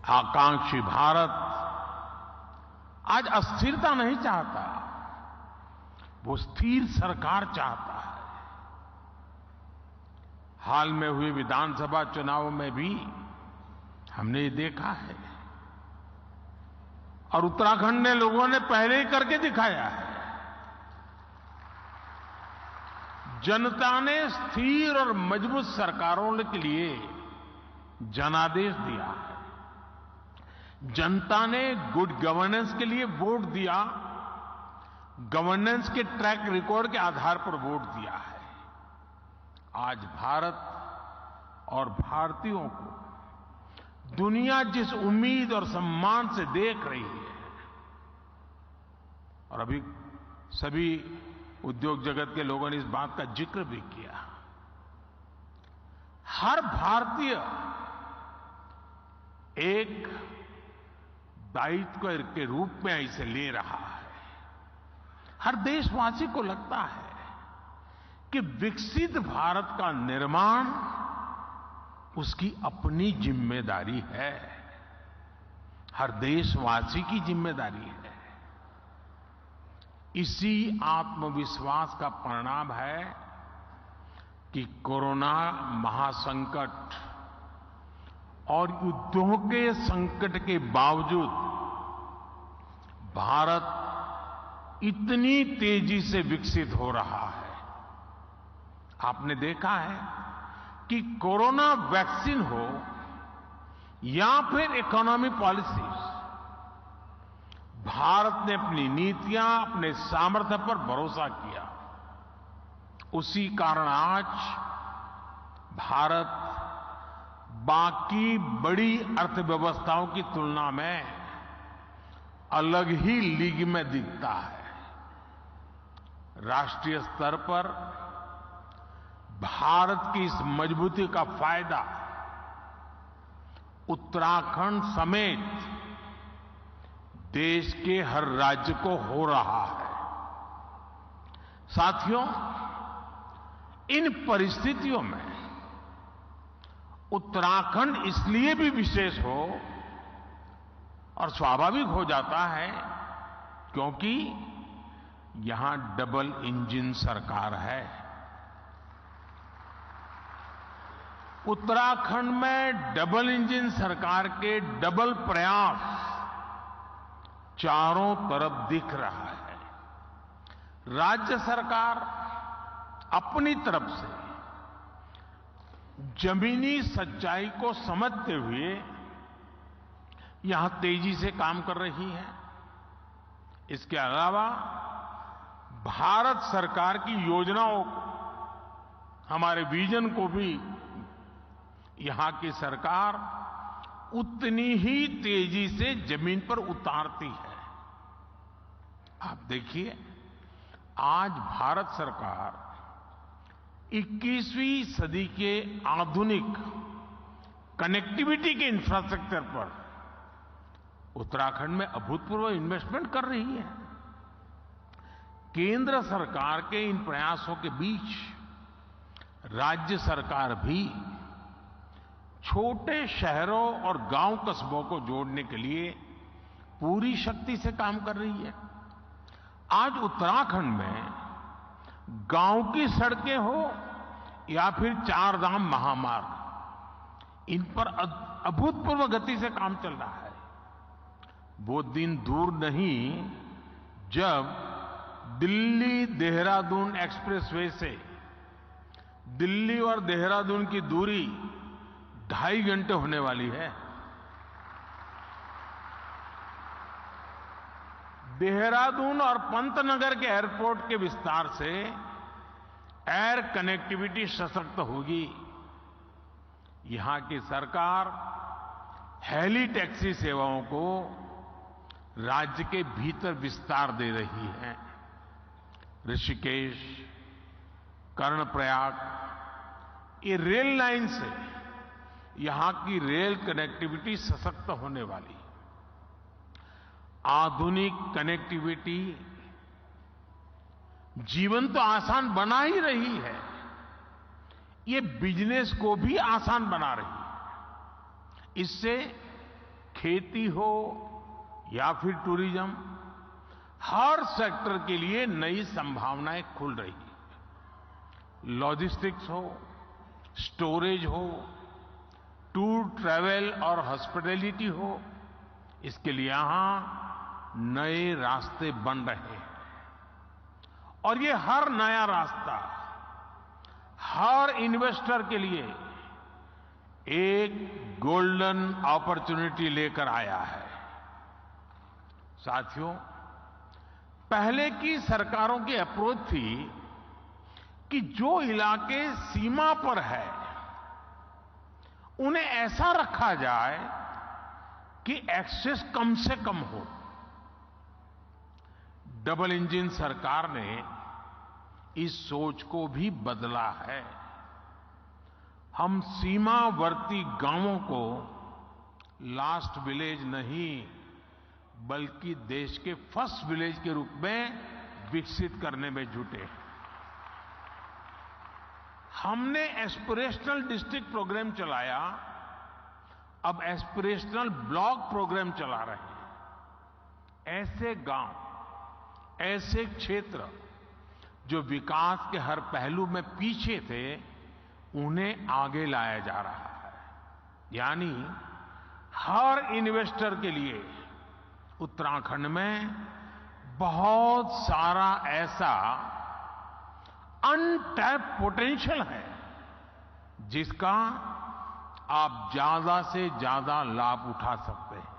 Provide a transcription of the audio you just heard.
आकांक्षी भारत आज अस्थिरता नहीं चाहता, वो स्थिर सरकार चाहता है। हाल में हुए विधानसभा चुनाव में भी हमने ये देखा है, और उत्तराखंड ने लोगों ने पहले ही करके दिखाया है। जनता ने स्थिर और मजबूत सरकारों के लिए जनादेश दिया है। जनता ने गुड गवर्नेंस के लिए वोट दिया, गवर्नेंस के ट्रैक रिकॉर्ड के आधार पर वोट दिया है। आज भारत और भारतीयों को दुनिया जिस उम्मीद और सम्मान से देख रही है, और अभी सभी उद्योग जगत के लोगों ने इस बात का जिक्र भी किया, हर भारतीय एक दायित्व के रूप में इसे ले रहा है। हर देशवासी को लगता है कि विकसित भारत का निर्माण उसकी अपनी जिम्मेदारी है, हर देशवासी की जिम्मेदारी है। इसी आत्मविश्वास का परिणाम है कि कोरोना महासंकट और युद्धों के संकट के बावजूद भारत इतनी तेजी से विकसित हो रहा है। आपने देखा है कि कोरोना वैक्सीन हो या फिर इकोनॉमी पॉलिसीज, भारत ने अपनी नीतियां, अपने सामर्थ्य पर भरोसा किया। उसी कारण आज भारत बाकी बड़ी अर्थव्यवस्थाओं की तुलना में अलग ही लीग में दिखता है। राष्ट्रीय स्तर पर भारत की इस मजबूती का फायदा उत्तराखंड समेत देश के हर राज्य को हो रहा है। साथियों, इन परिस्थितियों में उत्तराखंड इसलिए भी विशेष हो और स्वाभाविक हो जाता है क्योंकि यहां डबल इंजन सरकार है। उत्तराखंड में डबल इंजन सरकार के डबल प्रयास चारों तरफ दिख रहा है। राज्य सरकार अपनी तरफ से जमीनी सच्चाई को समझते हुए यहां तेजी से काम कर रही है। इसके अलावा भारत सरकार की योजनाओं को, हमारे विजन को भी यहां की सरकार उतनी ही तेजी से जमीन पर उतारती है। आप देखिए, आज भारत सरकार 21वीं सदी के आधुनिक कनेक्टिविटी के इंफ्रास्ट्रक्चर पर उत्तराखंड में अभूतपूर्व इन्वेस्टमेंट कर रही है। केंद्र सरकार के इन प्रयासों के बीच राज्य सरकार भी छोटे शहरों और गांव कस्बों को जोड़ने के लिए पूरी शक्ति से काम कर रही है। आज उत्तराखंड में गांव की सड़कें हो या फिर चार धाम महामार्ग, इन पर अभूतपूर्व गति से काम चल रहा है। वो दिन दूर नहीं जब दिल्ली देहरादून एक्सप्रेसवे से दिल्ली और देहरादून की दूरी 2.5 घंटे होने वाली है। देहरादून और पंतनगर के एयरपोर्ट के विस्तार से एयर कनेक्टिविटी सशक्त होगी। यहां की सरकार हेली टैक्सी सेवाओं को राज्य के भीतर विस्तार दे रही है। ऋषिकेश, कर्णप्रयाग, ये रेल लाइन से यहां की रेल कनेक्टिविटी सशक्त होने वाली। आधुनिक कनेक्टिविटी जीवन तो आसान बना ही रही है, ये बिजनेस को भी आसान बना रही है। इससे खेती हो या फिर टूरिज्म, हर सेक्टर के लिए नई संभावनाएं खुल रही हैं। लॉजिस्टिक्स हो, स्टोरेज हो, टूर ट्रैवल और हॉस्पिटैलिटी हो, इसके लिए यहां नए रास्ते बन रहे हैं। और ये हर नया रास्ता हर इन्वेस्टर के लिए एक गोल्डन अपॉर्चुनिटी लेकर आया है। साथियों, पहले की सरकारों की अप्रोच थी कि जो इलाके सीमा पर है उन्हें ऐसा रखा जाए कि एक्सेस कम से कम हो। डबल इंजन सरकार ने इस सोच को भी बदला है। हम सीमावर्ती गांवों को लास्ट विलेज नहीं बल्कि देश के फर्स्ट विलेज के रूप में विकसित करने में जुटे हैं। हमने एस्पिरेशनल डिस्ट्रिक्ट प्रोग्राम चलाया, अब एस्पिरेशनल ब्लॉक प्रोग्राम चला रहे हैं। ऐसे गांव, ऐसे क्षेत्र जो विकास के हर पहलू में पीछे थे, उन्हें आगे लाया जा रहा है। यानी हर इन्वेस्टर के लिए उत्तराखंड में बहुत सारा ऐसा अनटैप्ड पोटेंशियल है जिसका आप ज्यादा से ज्यादा लाभ उठा सकते हैं।